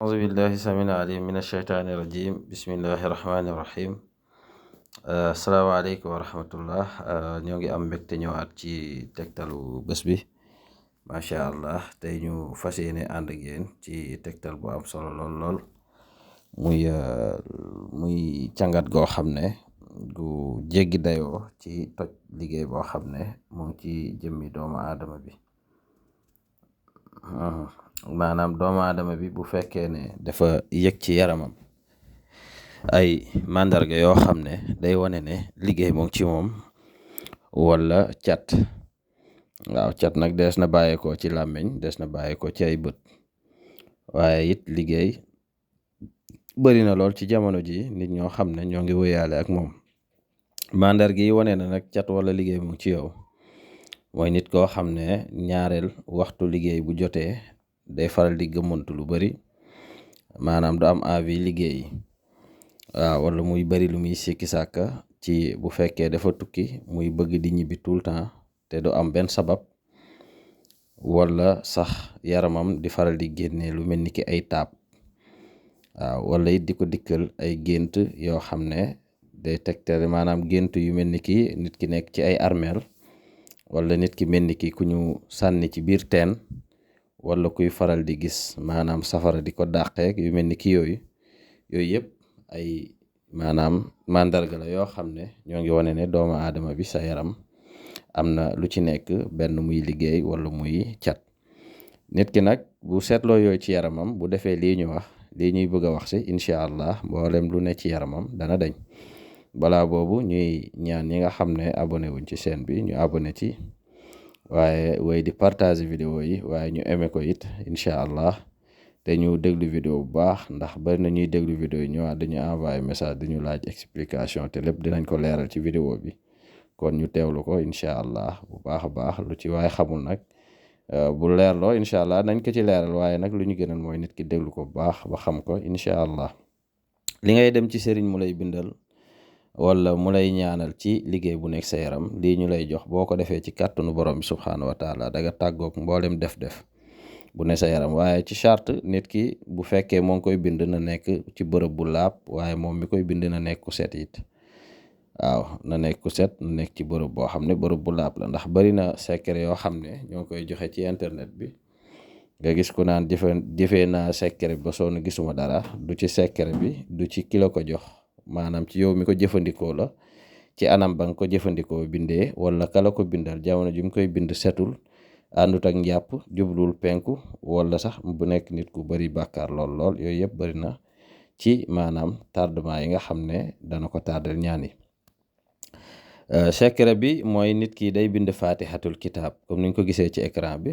auzu billahi samil alim min asheytaani irajim bismillahi irrahmani irrahim asalaamaaleykum wa rahmatullah. ñoo ngi am mbégte ñëwaat ci tegtalu bés bi macha allah. tey ñu fas yéene ànd ak yéen ci tegtal bu am solo lool muy càngat goo xam ne gu jéggi dayoo ci toj liggéey boo xam ne mu ngi ci jëmmi doomu aadama bi. maanaam doomu aadama bi bu fekkee ne dafa yëg ci yaramam ay màndarga yoo xam ne day wane ne liggéey mu ngi ci moom wala cat. waaw, cat nag des na bàyyeekoo ci làmmiñ, des na bàyyeekoo ci ay bët, waaye it liggéey bëri na lool ci jamono ji nit ñoo xam ne ñoo ngi wéyaale ak moom. màndarga yi wane na nag cat wala liggéey mu ngi ci yow mooy nit koo xam ne ñaareel waxtu liggéey bu jotee day faral di gëmmantu lu bari, maanaam du am envie liggéey. waaw, wala muy bari lu muy sikki sàkka ci bu fekkee dafa tukki muy bëgg di ñibbi tout le temps te du am benn sabab, wala sax yaramam di faral di génne lu mel ni ki ay taab. waaw, wala it di ko dikkal ay gént yoo xam ne day tegtale, maanaam gént yu mel ni ki nit ki nekk ci ay armeel, wala nit ki mel ni ki ku ñu sànni ci biir teen, wala kuy faral di gis maanaam safara di ko dàqeek yu mel ni ki yooyu yëpp ay maanaam màndarga la yoo xam ne ñoo ngi wane ne doomu aadama bi sa yaram am na lu ci nekk, benn muy liggéey wala muy cat. nit ki nag bu seetloo yooyu ci yaramam, bu defee lii ñu wax, lii ñuy bëgg a wax si, incha allah mboolem lu ne ci yaramam dana dañ. balaa boobu ñuy ñaan ñi nga xam ne abonné wuñ ci chaîne bi ñu abonné ci, waaye way di partager vidéo yi, waaye ñu aimé ko it incha allah. te ñu déglu vidéo bu baax, ndax bari na ñuy déglu vidéo yi ñëwaat dañu envoyé message dañu laaj explication, te lépp dinañ ko leeral ci vidéo bi. kon ñu teewlu ko incha allah bu baax a baax. lu ci waaye xamul nag bu leerloo incha allah nañ ko ci leeral, waaye nag lu ñu gënal mooy nit ki déglu ko bu baax ba xam ko incha allah. li ngay dem ci sëriñ mu lay bindal wala mu lay ñaanal ci liggéey bu nekk sa yaram, lii ñu lay jox boo ko defee ci kàttanu borom bi subhaanahu wa taala da nga tàggoog mboolem def-def bu ne sa yaram. waaye ci charte nit ki bu fekkee moo ngi koy bind na nekk ci bërëb bu laab, waaye moom mi koy bind na nekk ku set it. waaw, na nekk ku set, na nekk ci bërëb boo xam ne bërëb bu laab la, ndax bari na secret yoo xam ne ñoo koy joxe ci internet bi. nga gis ku naan jëfee naa secret ba sonn gisuma dara. du ci secret bi, du ci kilo ko jox, maanaam ci yow mi ko jëfandikoo la, ci anam ba nga ko jëfandikoo bindee, wala kala ko bindal jamono ji mu koy bind setul, àndut ak njàpp, jublul penku, wala sax bu nekk nit ku bari bàkkaar lool. yooyu yëpp bari na ci maanaam tardement yi nga xam ne dana ko tardel ñaan yi. secret bi mooy nit ki day bind fatihatul kitab comme niñ ko gisee ci écran bi.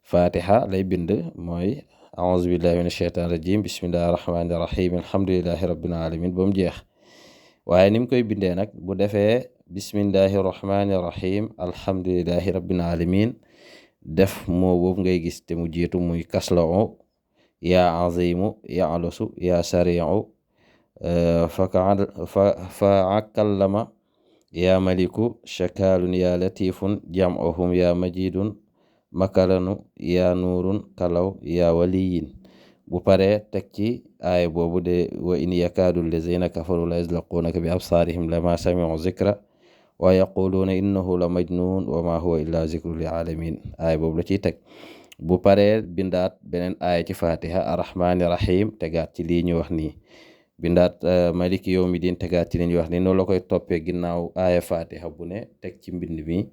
fatiha lay bind mooy a'uzu billahi min asheytaan rajim bismillahi rahmani rahim alhamdulillahi rabbil alamin ba mu jeex. waaye ni mu koy bindee nag, bu defee bismillahi rahmani rahim alhamdulillahi rabbil alamin, def moo boobu ngay gis te mu jiitu muy kaslao, yaa azimu, yaa alosu, yaa sariu, fa akallama, yaa maliku, shakalun, yaa latifun, jam'uhum, yaa majidun, makalanu, yaa nuurun, kalaw, yaa waliyin. bu paree teg ci aaya boobu de wa in yakaadu allazina kafaru la yazlaquunaka bi absaarihim lama sami'u zikra wa yaquluuna innahu la majnun wa ma huwa illa zikru lil alamin. aaya boobu la ciy teg. bu paree bindaat beneen aaya ci fatiha arrahmani rahim, tegaat ci lii ñu wax nii. bindaat maliki yawmi din, tegaat ci li ñu wax nii. noonu la koy toppee ginnaaw aaya fatiha bu ne, teg ci mbind mi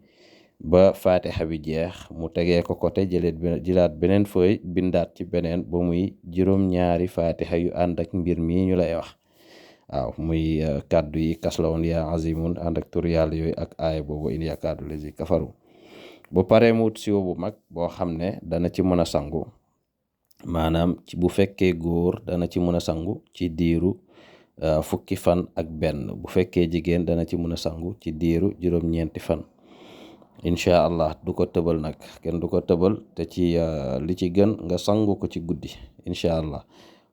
ba fatiha bi jeex, mu tegee ko côté jëlaat beneen fooy bindaat ci beneen ba muy juróom-ñaari fatiha yu ànd ak mbir mi ñu lay wax. waaw, muy kàddu yi kaslawoon yaa azimun ànd ak tur yàlla yooyu ak aaya boobu in yakaadu lazi kafaru. bu paree mu wut siwo bu mag boo xam ne dana ci mën a sangu, maanaam bu fekkee góor dana ci mën a sangu ci diiru fukki fan ak benn, bu fekkee jigéen dana ci mën a sangu ci diiru juróom-ñeenti fan. incha allah du ko tëbal nag, kenn du ko tëbal, te ci li ci gën nga sangu ko ci guddi incha allah.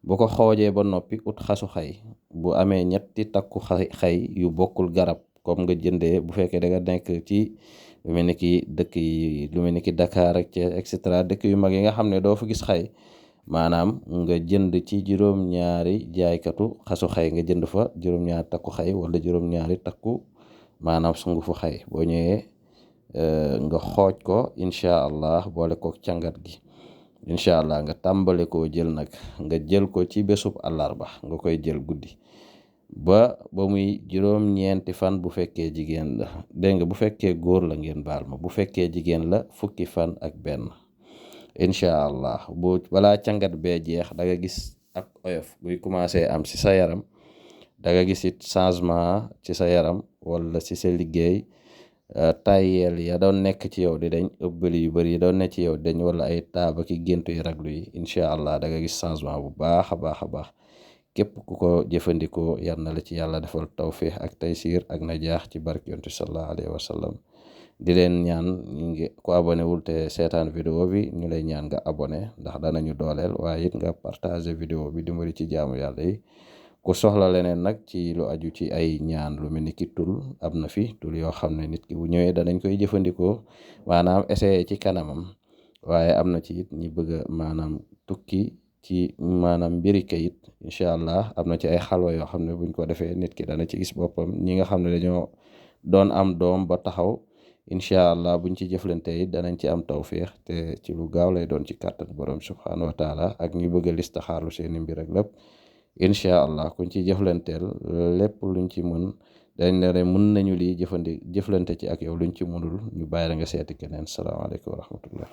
bu ko xoojee ba noppi ut xasu xay, bu amee ñetti takku xay yu bokkul garab, comme nga jëndee bu fekkee da nga nekk ci lu mel ni ki dëkk yi lu mel ni ki Dakar ak et cetera, dëkk yu mag yi nga xam ne doo fa gis xay, maanaam nga jënd ci juróom-ñaari jaaykatu xasu xay nga jënd fa juróom-ñaari takku xay wala juróom-ñaari takku maanaam sungufu xay boo ñëwee nga xooj ko incha allah boole ko càngat gi incha allah nga tàmbale koo jël nag nga jël ko ci bésub àllarba nga koy jël guddi ba muy juróom-ñeenti fan bu fekkee jigéen la dégg nga bu fekkee góor la ngeen baal ma bu fekkee jigéen la fukki fan ak benn incha allah balaa càngat bee jeex da nga gis ak oyof buy commencé am ci sa yaram da nga gis it changement ci sa yaram wala ci sa liggéey tayel ya doon nekk ci yow di dañ ëbbali yu bëri yi doon nekk ci yow dañ wala ay taaba ki géntu yu raglu yi incha allah da nga gis changement bu baax a baax a baax képp ku ko jëfandikoo yal na la ci yàlla defal tawfiix ak taysiir ak najaax ci barke yonent sallallahu alayhi wa sallam di leen ñaan ñu ngi ko abonné wul te seetaan vidéo bi ñu lay ñaan nga abonné ndax danañu dooleel waaye it nga partager vidéo bi dimbali ci jaamu yàlla yi ku soxla leneen nag ci lu aju ci ay ñaan lu mel ni ki tul am na fi tul yoo xam ne nit ki bu ñëwee danañ koy jëfandikoo maanaam essayé ci kanamam waaye am na ci it ñi bëgg a maanaam tukki ci maanaam mbiri kayit incha allah am na ci ay xalwa yoo xam ne buñ ko defee nit ki dana ci gis boppam ñi nga xam ne dañoo doon am doom ba taxaw incha allah buñ ci jëflante it danañ ci am tawféex te ci lu gaaw lay doon ci kàttan borom subhanahu wa taala ak ñi bëgg a listaxaarlu seeni mbir ak lépp incha allah kuñ ci jëflanteel lépp luñ ci mën dañ ne mën nañu lii jëflante ci ak yow luñ ci mënul ñu bàyyi la nga seeti keneen salaamaaleykum wa rahmatullah